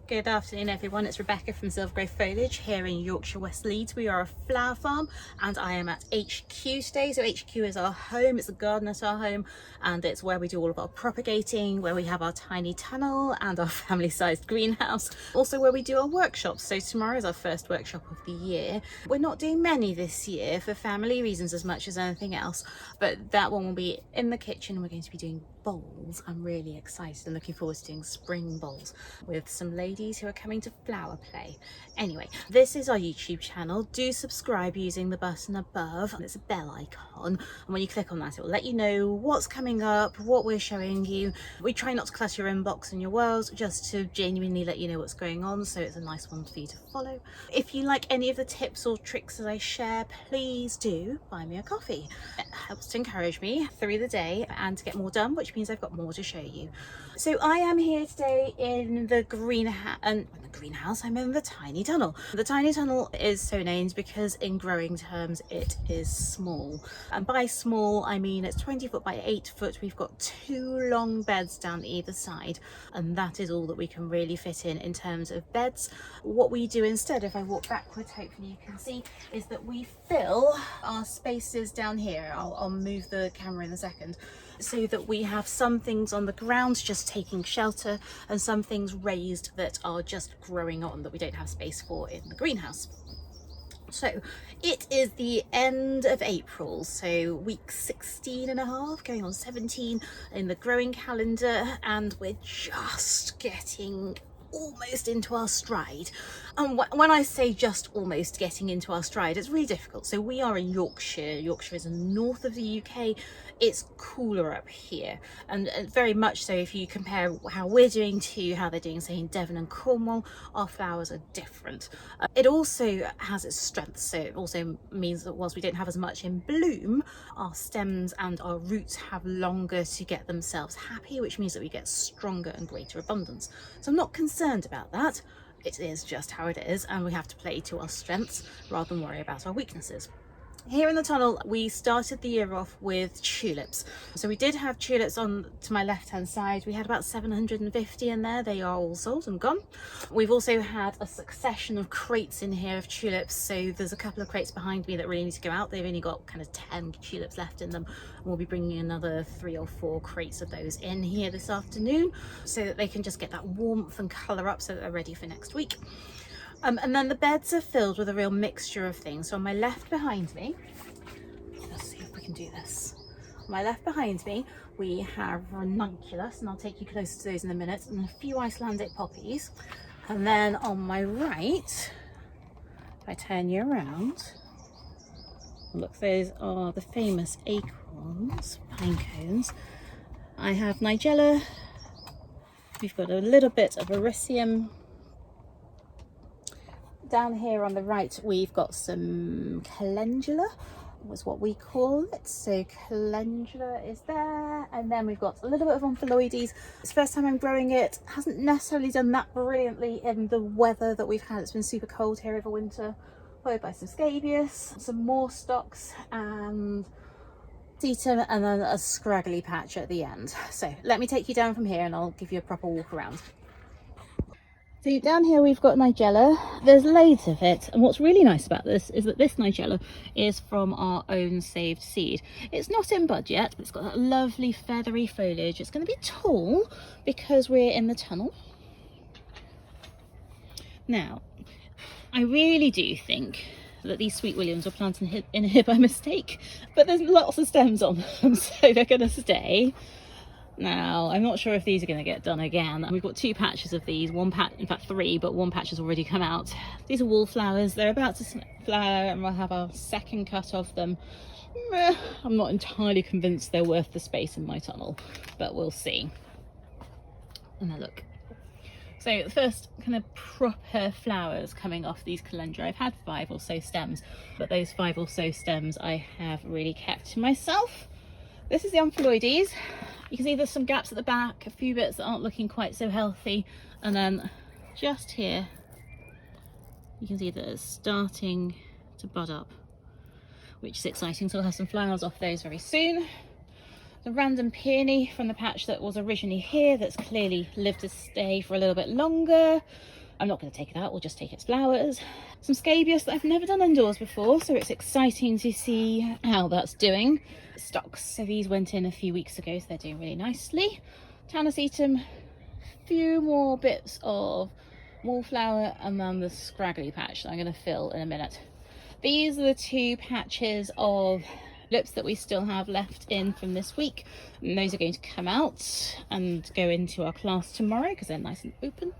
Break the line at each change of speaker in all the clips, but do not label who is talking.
Good afternoon everyone, it's Rebecca from Grey Foliage here in Yorkshire, West Leeds. We are a flower farm and I am at HQ today. So HQ is our home, it's a garden at our home, and it's where we do all of our propagating, where we have our tiny tunnel and our family-sized greenhouse. Also where we do our workshops. So tomorrow is our first workshop of the year. We're not doing many this year for family reasons as much as anything else, but that one will be in the kitchen. We're going to be doing bowls. I'm really excited and looking forward to doing spring bowls with some ladies who are coming to flower play. Anyway, this is our YouTube channel. Do subscribe using the button above. It's a bell icon, and when you click on that it will let you know what's coming up, what we're showing you. We try not to clutter your inbox and your world, just to genuinely let you know what's going on, so it's a nice one for you to follow. If you like any of the tips or tricks that I share, please do buy me a coffee. It helps to encourage me through the day and to get more done, which means I've got more to show you. So I am here today in the greenhouse. I'm in the tiny tunnel. The tiny tunnel is so named because in growing terms it is small, and by small I mean it's 20 foot by 8 foot. We've got 2 long beds down either side, and that is all that we can really fit in terms of beds. What we do instead, if I walk backwards, hopefully you can see, is that we fill our spaces down here. I'll move the camera in a second, so that we have some things on the ground just taking shelter and some things raised that are just growing on that we don't have space for in the greenhouse. So it is the end of April, so week 16 and a half, going on 17 in the growing calendar, and we're just getting almost into our stride. And when I say just almost getting into our stride, it's really difficult. So we are in Yorkshire. Yorkshire is in the north of the UK. It's cooler up here, and very much so if you compare how we're doing to how they're doing, say, in Devon and Cornwall. Our flowers are different. It also has its strengths, so it also means that whilst we don't have as much in bloom, our stems and our roots have longer to get themselves happy, which means that we get stronger and greater abundance. So I'm not concerned about that. It is just how it is, and we have to play to our strengths rather than worry about our weaknesses. Here in the tunnel, we started the year off with tulips. So we did have tulips on to my left hand side. We had about 750 in there. They are all sold and gone. We've also had a succession of crates in here of tulips. So there's a couple of crates behind me that really need to go out. They've only got kind of 10 tulips left in them. And we'll be bringing another 3 or 4 crates of those in here this afternoon, so that they can just get that warmth and colour up, so that they're ready for next week. And then the beds are filled with a real mixture of things. So on my left behind me, let's see if we can do this. On my left behind me, we have ranunculus, and I'll take you closer to those in a minute, and a few Icelandic poppies. And then on my right, if I turn you around, look, those are the famous acorns, pine cones. I have nigella. We've got a little bit of Ericium. Down here on the right, we've got some calendula, was what we call it. So calendula is there, and then we've got a little bit of Omphalloides. It's the first time I'm growing it. Hasn't necessarily done that brilliantly in the weather that we've had. It's been super cold here over winter. Followed by some scabious, some more stocks, and sedum, and then a scraggly patch at the end. So let me take you down from here and I'll give you a proper walk around. So down here we've got nigella. There's loads of it, and what's really nice about this is that this nigella is from our own saved seed. It's not in bud yet, but it's got that lovely feathery foliage. It's going to be tall because we're in the tunnel. Now, I really do think that these sweet williams were planted in here by mistake, but there's lots of stems on them, so they're going to stay. Now, I'm not sure if these are going to get done again. We've got 2 patches of these, one patch, in fact 3, but one patch has already come out. These are wallflowers. They're about to flower, and we'll have our second cut of them. I'm not entirely convinced they're worth the space in my tunnel, but we'll see. And then look. So the first kind of proper flowers coming off these calendula. I've had 5 or so stems, but those 5 or so stems I have really kept to myself. This is the Omphalloides. You can see there's some gaps at the back, a few bits that aren't looking quite so healthy, and then just here you can see that it's starting to bud up, which is exciting. So we'll have some flowers off those very soon. The random peony from the patch that was originally here that's clearly lived to stay for a little bit longer. I'm not going to take it out, we'll just take its flowers. Some scabious that I've never done indoors before, so it's exciting to see how that's doing. Stocks, so these went in a few weeks ago, so they're doing really nicely. Tanacetum, a few more bits of wallflower, and then the scraggly patch that I'm going to fill in a minute. These are the two patches of lips that we still have left in from this week, and those are going to come out and go into our class tomorrow because they're nice and open.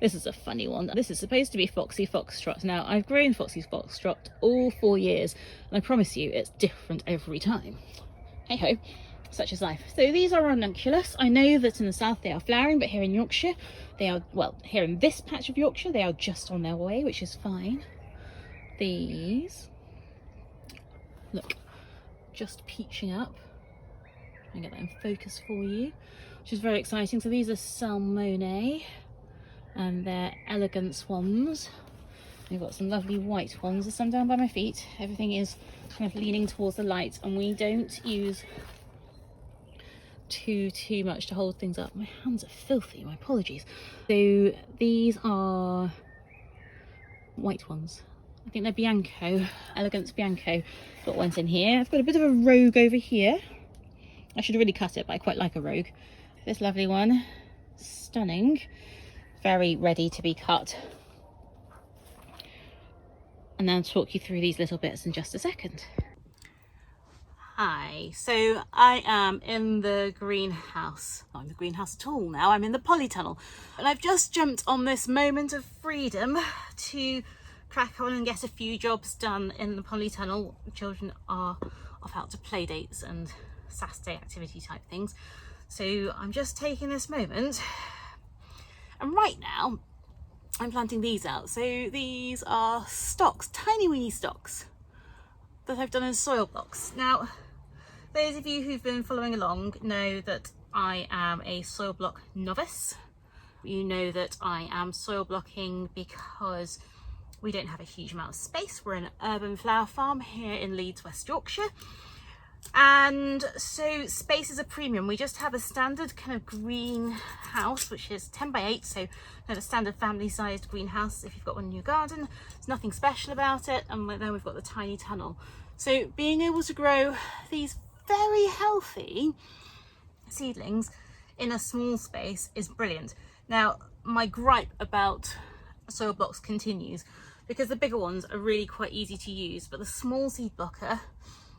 This is a funny one. This is supposed to be Foxy Foxtrot. Now, I've grown Foxy Foxtrot all 4 years, and I promise you it's different every time. Hey ho, such is life. So these are ranunculus. I know that in the south they are flowering, but here in Yorkshire they are, well, here in this patch of Yorkshire they are just on their way, which is fine. These, look, just peaching up. Try and get that in focus for you, which is very exciting. So these are Salmone, and they're elegant swans. We've got some lovely white ones. There's some down by my feet. Everything is kind of leaning towards the light, and we don't use too much to hold things up. My hands are filthy, my apologies. So these are white ones. I think they're Bianco, Elegance Bianco, what went in here. I've got a bit of a rogue over here. I should really cut it, but I quite like a rogue. This lovely one, stunning, very ready to be cut. And then I'll talk you through these little bits in just a second. Hi, so I am in the greenhouse. Not in the greenhouse at all now, I'm in the polytunnel. And I've just jumped on this moment of freedom to crack on and get a few jobs done in the polytunnel. Children are off out to play dates and Saturday activity type things. So I'm just taking this moment. And right now, I'm planting these out. So these are stocks, tiny weeny stocks that I've done in soil blocks. Now, those of you who've been following along know that I am a soil block novice. You know that I am soil blocking because we don't have a huge amount of space. We're an urban flower farm here in Leeds, West Yorkshire. And so space is a premium. We just have a standard kind of greenhouse, which is 10 by 8, so kind of a standard family sized greenhouse if you've got one in your garden. There's nothing special about it. And then we've got the tiny tunnel. So being able to grow these very healthy seedlings in a small space is brilliant. Now, my gripe about soil blocks continues because the bigger ones are really quite easy to use, but the small seed blocker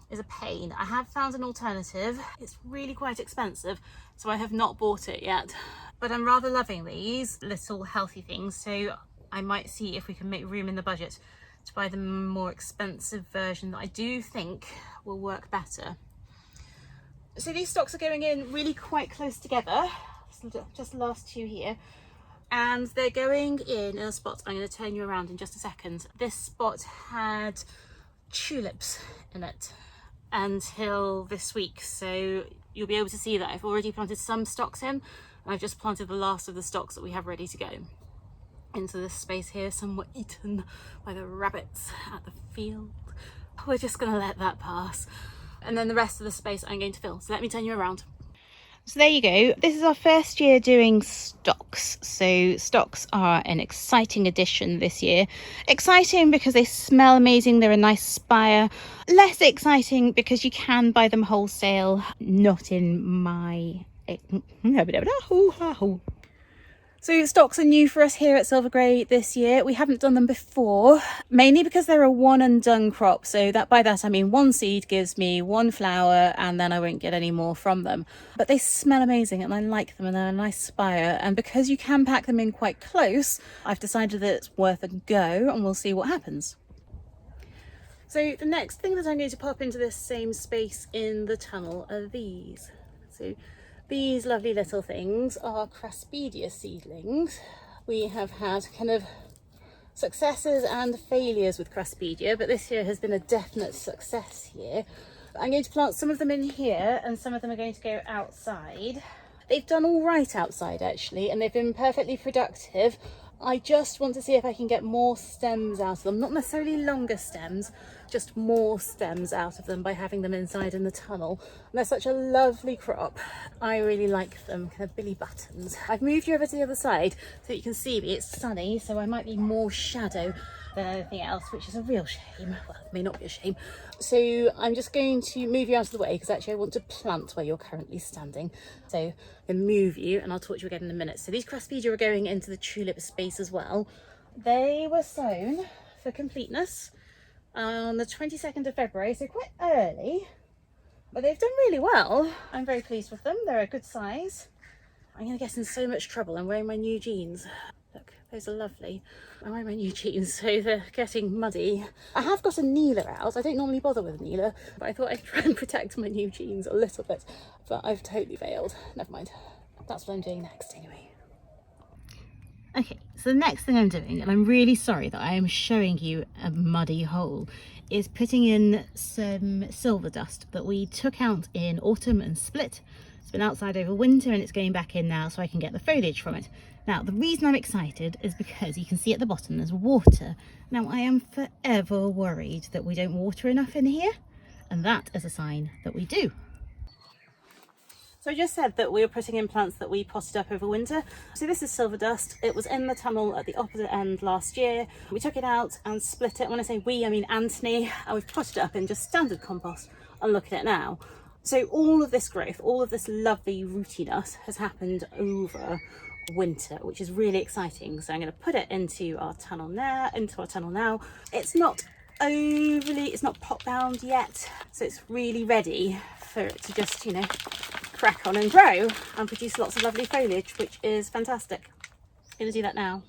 is a pain. I have found an alternative. It's really quite expensive, so I have not bought it yet, but I'm rather loving these little healthy things. So I might see if we can make room in the budget to buy the more expensive version that I do think will work better. So these stocks are going in really quite close together, just the last two here. And they're going in a spot. I'm going to turn you around in just a second. This spot had tulips in it until this week, so you'll be able to see that I've already planted some stocks in, and I've just planted the last of the stocks that we have ready to go into this space here. Some were eaten by the rabbits at the field. We're just going to let that pass, and then the rest of the space I'm going to fill. So let me turn you around. So there you go. This is our first year doing stocks. So stocks are an exciting addition this year. Exciting because they smell amazing. They're a nice spire. Less exciting because you can buy them wholesale. Not in my... So stocks are new for us here at Silver Grey this year. We haven't done them before, mainly because they're a one and done crop. So that by that I mean one seed gives me one flower and then I won't get any more from them. But they smell amazing and I like them, and they're a nice spire. And because you can pack them in quite close, I've decided that it's worth a go, and we'll see what happens. So the next thing that I'm going to pop into this same space in the tunnel are these. So these lovely little things are Craspedia seedlings. We have had kind of successes and failures with Craspedia, but this year has been a definite success year. I'm going to plant some of them in here and some of them are going to go outside. They've done all right outside actually, and they've been perfectly productive. I just want to see if I can get more stems out of them, not necessarily longer stems, just more stems out of them by having them inside in the tunnel. And they're such a lovely crop. I really like them, kind of Billy Buttons. I've moved you over to the other side so that you can see me. It's sunny, so I might be more shadow than anything else, which is a real shame. Well, it may not be a shame. So I'm just going to move you out of the way because actually I want to plant where you're currently standing. So I'm going to move you and I'll talk to you again in a minute. So these craspedia are going into the tulip space as well. They were sown, for completeness, on the 22nd of February, so quite early, but they've done really well. I'm very pleased with them. They're a good size. I'm going to get in so much trouble. I'm wearing my new jeans. Look, those are lovely. I'm wearing my new jeans, so they're getting muddy. I have got a kneeler out. I don't normally bother with a kneeler, but I thought I'd try and protect my new jeans a little bit, but I've totally failed. Never mind. That's what I'm doing next anyway. Okay, so the next thing I'm doing, and I'm really sorry that I am showing you a muddy hole, is putting in some silver dust that we took out in autumn and split. It's been outside over winter and it's going back in now so I can get the foliage from it. Now, the reason I'm excited is because you can see at the bottom there's water. Now, I am forever worried that we don't water enough in here, and that is a sign that we do. So I just said that we were putting in plants that we potted up over winter. So this is silver dust. It was in the tunnel at the opposite end last year. We took it out and split it. When I say we, I mean Anthony. And we've potted it up in just standard compost, and look at it now. So all of this growth, all of this lovely rootiness has happened over winter, which is really exciting. So I'm going to put it into our tunnel now. It's not pot bound yet, so it's really ready for it to just, you know, crack on and grow and produce lots of lovely foliage, which is fantastic. I'm going to do that now.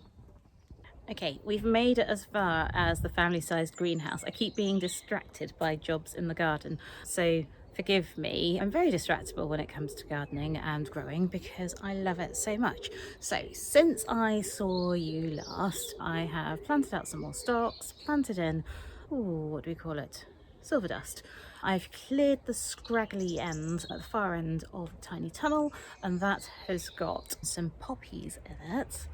Okay, we've made it as far as the family-sized greenhouse. I keep being distracted by jobs in the garden, so forgive me. I'm very distractible when it comes to gardening and growing because I love it so much. So since I saw you last, I have planted out some more stalks, planted in, what do we call it? Silver dust. I've cleared the scraggly end at the far end of the tiny tunnel, and that has got some poppies in it.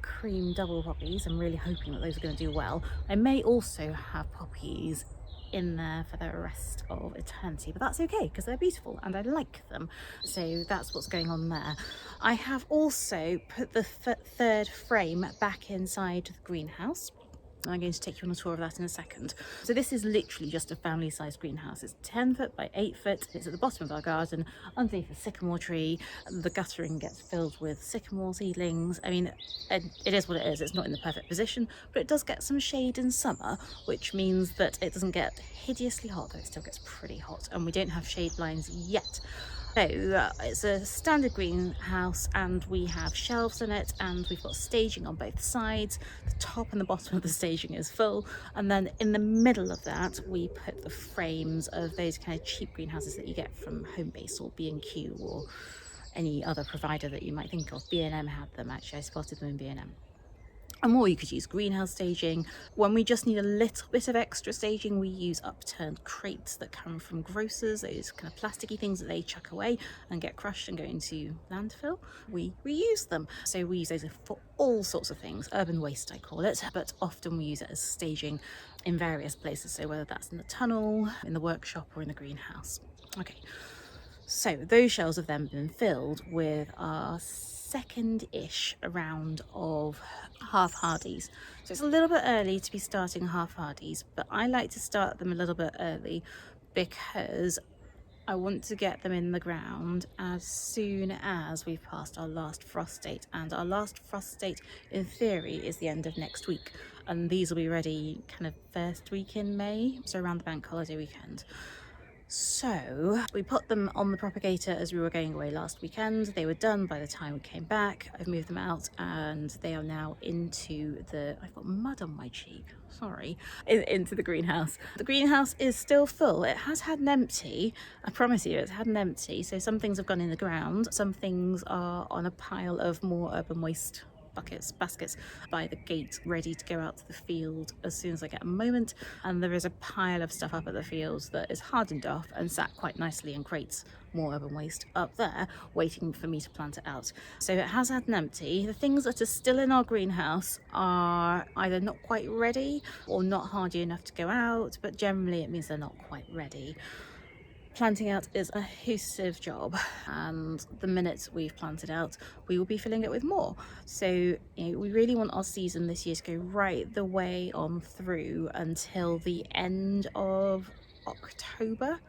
Cream double poppies. I'm really hoping that those are going to do well. I may also have poppies in there for the rest of eternity, but that's okay because they're beautiful and I like them. So that's what's going on there. I have also put the third frame back inside the greenhouse. I'm going to take you on a tour of that in a second. So this is literally just a family-sized greenhouse. It's 10 foot by 8 foot. It's at the bottom of our garden, underneath a sycamore tree. The guttering gets filled with sycamore seedlings. I mean, it is what it is. It's not in the perfect position, but it does get some shade in summer, which means that it doesn't get hideously hot, though it still gets pretty hot, and we don't have shade blinds yet. So it's a standard greenhouse and we have shelves in it, and we've got staging on both sides. The top and the bottom of the staging is full, and then in the middle of that we put the frames of those kind of cheap greenhouses that you get from Homebase or B&Q or any other provider that you might think of. B&M had them, actually. I spotted them in B&M. And more, you could use greenhouse staging. When we just need a little bit of extra staging, we use upturned crates that come from grocers, those kind of plasticky things that they chuck away and get crushed and go into landfill. We reuse them. So we use those for all sorts of things. Urban waste, I call it, but often we use it as staging in various places. So whether that's in the tunnel, in the workshop, or in the greenhouse. Okay, so those shelves have then been filled with our second-ish round of half-hardies. So it's a little bit early to be starting half-hardies, but I like to start them a little bit early because I want to get them in the ground as soon as we've passed our last frost date, and our last frost date in theory is the end of next week, and these will be ready kind of first week in May, so around the bank holiday weekend. So we put them on the propagator as we were going away last weekend. They were done by the time we came back. I've moved them out and they are now into the, I've got mud on my cheek, sorry, into the greenhouse. The greenhouse is still full. It has had an empty, I promise you, it's had an empty. So some things have gone in the ground, some things are on a pile of more urban waste baskets by the gate, ready to go out to the field as soon as I get a moment. And there is a pile of stuff up at the fields that is hardened off and sat quite nicely in crates more urban waste up there waiting for me to plant it out. So it has had an empty. The things that are still in our greenhouse are either not quite ready or not hardy enough to go out, but generally it means they're not quite ready. Planting out is a massive job, and the minute we've planted out we will be filling it with more. So we really want our season this year to go right the way on through until the end of October.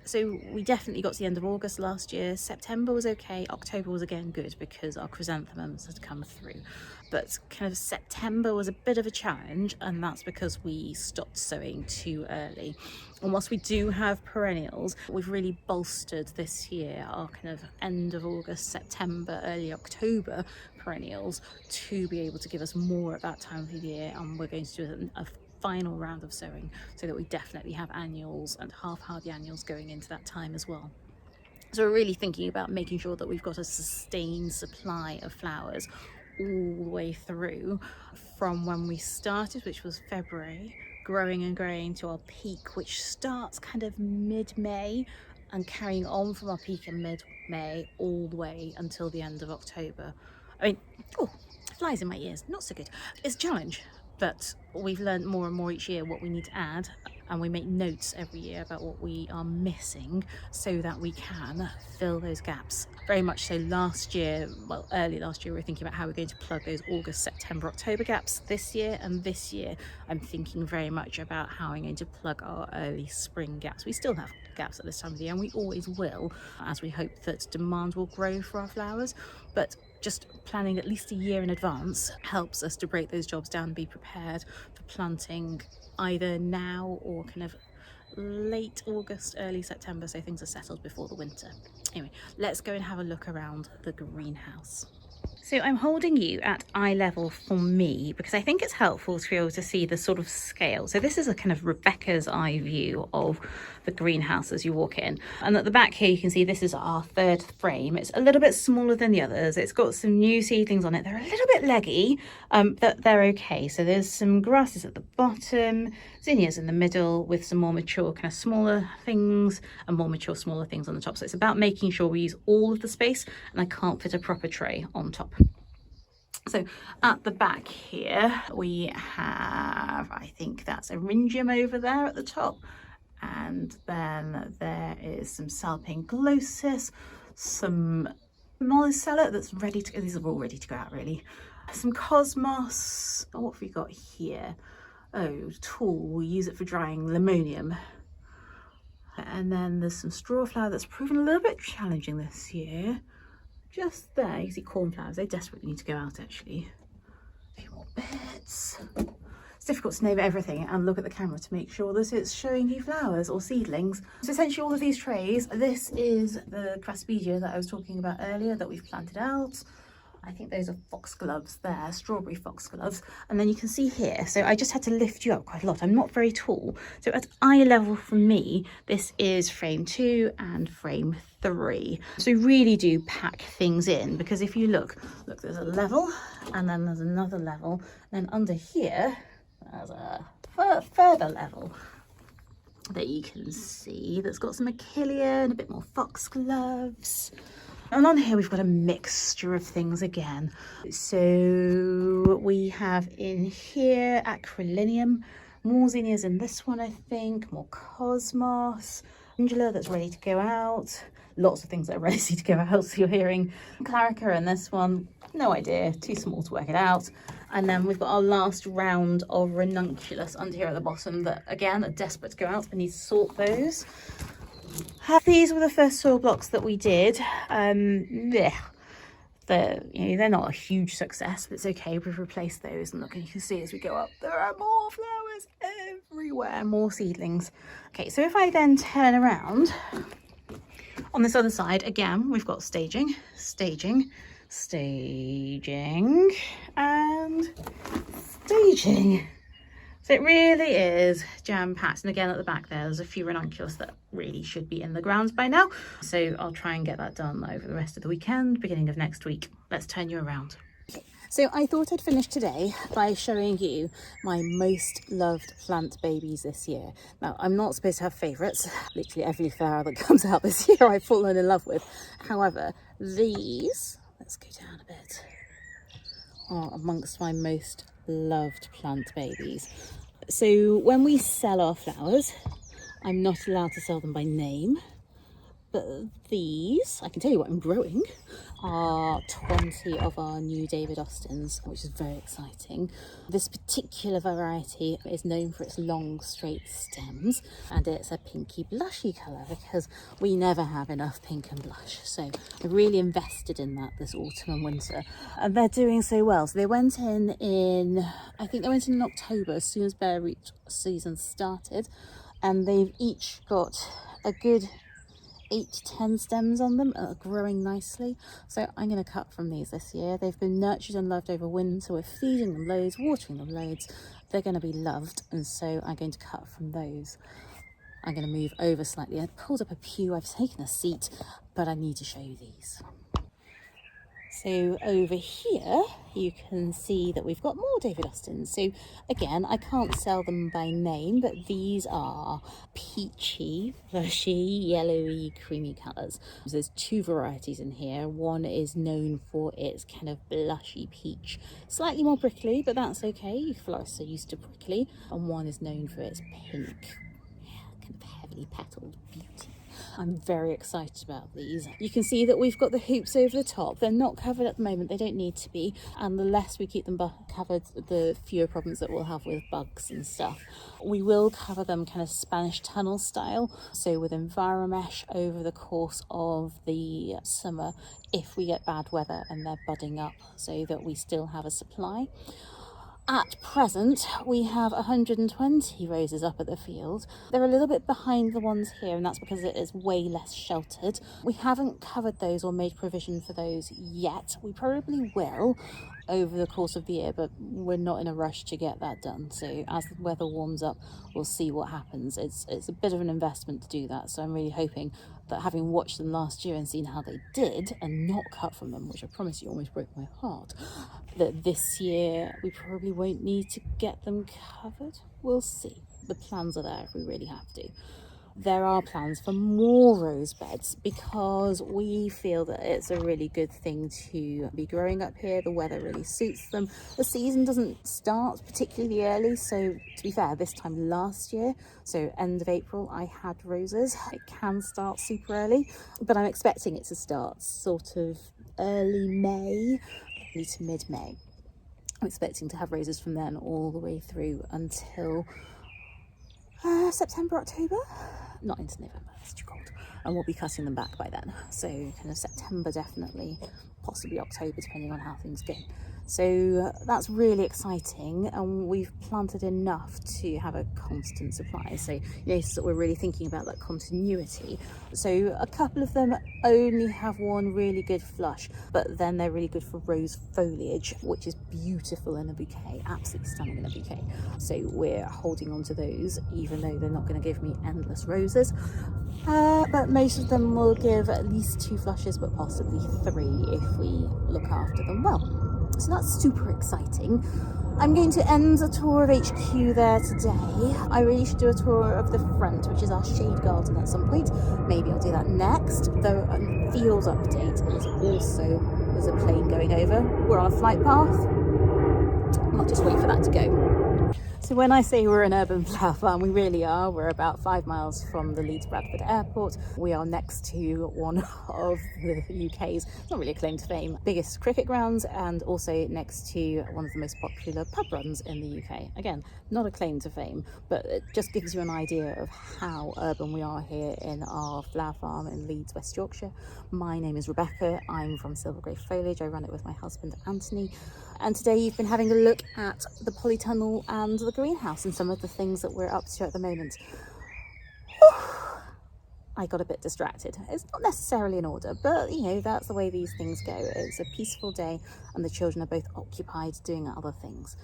So we definitely got to the end of August last year. September was okay. October was again good because our chrysanthemums had come through. But kind of September was a bit of a challenge, and that's because we stopped sowing too early. And whilst we do have perennials, we've really bolstered this year our kind of end of August, September, early October perennials to be able to give us more at that time of the year. And we're going to do a final round of sowing so that we definitely have annuals and half hardy annuals going into that time as well. So we're really thinking about making sure that we've got a sustained supply of flowers all the way through from when we started, which was February, growing and growing to our peak, which starts kind of mid-May, and carrying on from our peak in mid-May all the way until the end of October. I mean, oh, flies in my ears, not so good. It's a challenge, but we've learned more and more each year what we need to add, and we make notes every year about what we are missing so that we can fill those gaps. Very much so last year, well, early last year, we were thinking about how we're going to plug those August, September, October gaps this year. And this year, I'm thinking very much about how I'm going to plug our early spring gaps. We still have gaps at this time of the year, and we always will, as we hope that demand will grow for our flowers. But just planning at least a year in advance helps us to break those jobs down and be prepared for planting either now or kind of late August, early September, so things are settled before the winter. Anyway, let's go and have a look around the greenhouse. So I'm holding you at eye level for me because I think it's helpful to be able to see the sort of scale. So this is a kind of Rebecca's eye view of the greenhouse as you walk in. And at the back here, you can see this is our third frame. It's a little bit smaller than the others. It's got some new seedlings on it. They're a little bit leggy, but they're okay. So there's some grasses at the bottom, zinnias in the middle with some more mature kind of smaller things and more mature smaller things on the top. So it's about making sure we use all of the space, and I can't fit a proper tray on top. So at the back here we have, I think that's Eryngium over there at the top, and then there is some Salpinglosis, some Molicella that's ready to go. These are all ready to go out really. Some Cosmos. Oh, what have we got here? Oh, tool, we use it for drying Limonium. And then there's some Strawflower that's proven a little bit challenging this year. Just there, you see cornflowers, they desperately need to go out actually. A few more bits. It's difficult to name everything and look at the camera to make sure that it's showing you flowers or seedlings. So essentially all of these trays, this is the Craspedia that I was talking about earlier that we've planted out. I think those are foxgloves there, strawberry foxgloves. And then you can see here, so I just had to lift you up quite a lot. I'm not very tall. So at eye level for me, this is frame 2 and frame 3. So really do pack things in, because if you look, there's a level and then there's another level. Then under here, there's a further level that you can see that's got some Achillea and a bit more foxgloves. And on here we've got a mixture of things again. So we have in here Acrylinium, more zinnias in this one I think, more Cosmos, Angela that's ready to go out, lots of things that are ready to go out. So you're hearing Clarica in this one, no idea, too small to work it out. And then we've got our last round of Ranunculus under here at the bottom that again are desperate to go out. I need to sort those. These were the first soil blocks that we did. They're not a huge success, but it's okay. We've replaced those, and look, you can see as we go up, there are more flowers everywhere, more seedlings. Okay, so if I then turn around on this other side, again, we've got staging, and staging. So it really is jam-packed. And again, at the back there's a few ranunculus that really should be in the grounds by now. So I'll try and get that done over the rest of the weekend, beginning of next week. Let's turn you around. So I thought I'd finish today by showing you my most loved plant babies this year. Now, I'm not supposed to have favourites. Literally every flower that comes out this year I've fallen in love with. However, these, let's go down a bit, are amongst my most loved plant babies. So when we sell our flowers, I'm not allowed to sell them by name. But these, I can tell you what I'm growing, are 20 of our new David Austins, which is very exciting. This particular variety is known for its long, straight stems, and it's a pinky blushy colour because we never have enough pink and blush. So I really invested in that this autumn and winter, and they're doing so well. So they went in I think they went in October, as soon as bear root season started, and they've each got a good 8 to 10 stems on them, are growing nicely. So I'm going to cut from these this year. They've been nurtured and loved over winter. We're feeding them loads, watering them loads. They're going to be loved, and so I'm going to cut from those. I'm going to move over slightly. I pulled up a pew, I've taken a seat, but I need to show you these. So over here you can see that we've got more David Austins. So again, I can't sell them by name, but these are peachy, fleshy, yellowy, creamy colours. So there's 2 varieties in here. One is known for its kind of blushy peach, slightly more prickly, but that's okay. Florists are used to prickly. And one is known for its pink, kind of heavily petalled beauty. I'm very excited about these. You can see that we've got the hoops over the top. They're not covered at the moment, they don't need to be, and the less we keep them covered, the fewer problems that we'll have with bugs and stuff. We will cover them kind of Spanish tunnel style, so with Enviromesh over the course of the summer if we get bad weather and they're budding up, so that we still have a supply. At present, we have 120 roses up at the field. They're a little bit behind the ones here, and that's because it is way less sheltered. We haven't covered those or made provision for those yet. We probably will over the course of the year, but we're not in a rush to get that done. So as the weather warms up, we'll see what happens. It's a bit of an investment to do that, so I'm really hoping that, having watched them last year and seen how they did and not cut from them, which I promise you almost broke my heart, that this year we probably won't need to get them covered. We'll see. The plans are there if we really have to. There are plans for more rose beds because we feel that it's a really good thing to be growing up here. The weather really suits them. The season doesn't start particularly early, so to be fair, this time last year, so end of April, I had roses. It can start super early, but I'm expecting it to start sort of early May to mid-May. I'm expecting to have roses from then all the way through until September, October, not into November, it's too cold, and we'll be cutting them back by then. So kind of September definitely, possibly October depending on how things go. So that's really exciting, and we've planted enough to have a constant supply. So you know, so we're really thinking about that continuity. So a couple of them only have one really good flush, but then they're really good for rose foliage, which is beautiful in a bouquet, absolutely stunning in a bouquet. So we're holding on to those, even though they're not going to give me endless roses. But most of them will give at least 2 flushes, but possibly 3 if we look after them well. So that's super exciting. I'm going to end a tour of HQ there today. I really should do a tour of the front, which is our shade garden, at some point. Maybe I'll do that next. Though a field update is also, there's a plane going over. We're on a flight path. I'll just wait for that to go. So when I say we're an urban flower farm, we really are. We're about 5 miles from the Leeds Bradford airport. We are next to one of the UK's, not really a claim to fame, biggest cricket grounds, and also next to one of the most popular pub runs in the UK. Again, not a claim to fame, but it just gives you an idea of how urban we are here in our flower farm in Leeds, West Yorkshire. My name is Rebecca. I'm from Grey Foliage. I run it with my husband, Anthony. And today you've been having a look at the polytunnel and the greenhouse and some of the things that we're up to at the moment. I got a bit distracted. It's not necessarily in order, but you know, that's the way these things go. It's a peaceful day and the children are both occupied doing other things.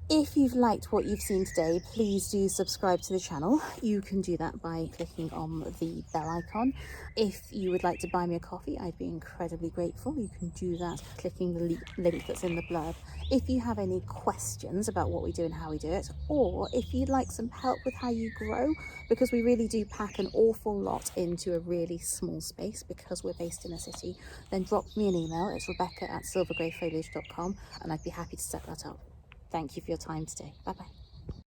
If you've liked what you've seen today, please do subscribe to the channel. You can do that by clicking on the bell icon. If you would like to buy me a coffee, I'd be incredibly grateful. You can do that clicking the link that's in the blurb. If you have any questions about what we do and how we do it, or if you'd like some help with how you grow, because we really do pack an awful lot into a really small space because we're based in a city, then drop me an email. It's rebecca@silvergreyfoliage.com and I'd be happy to set that up. Thank you for your time today. Bye bye.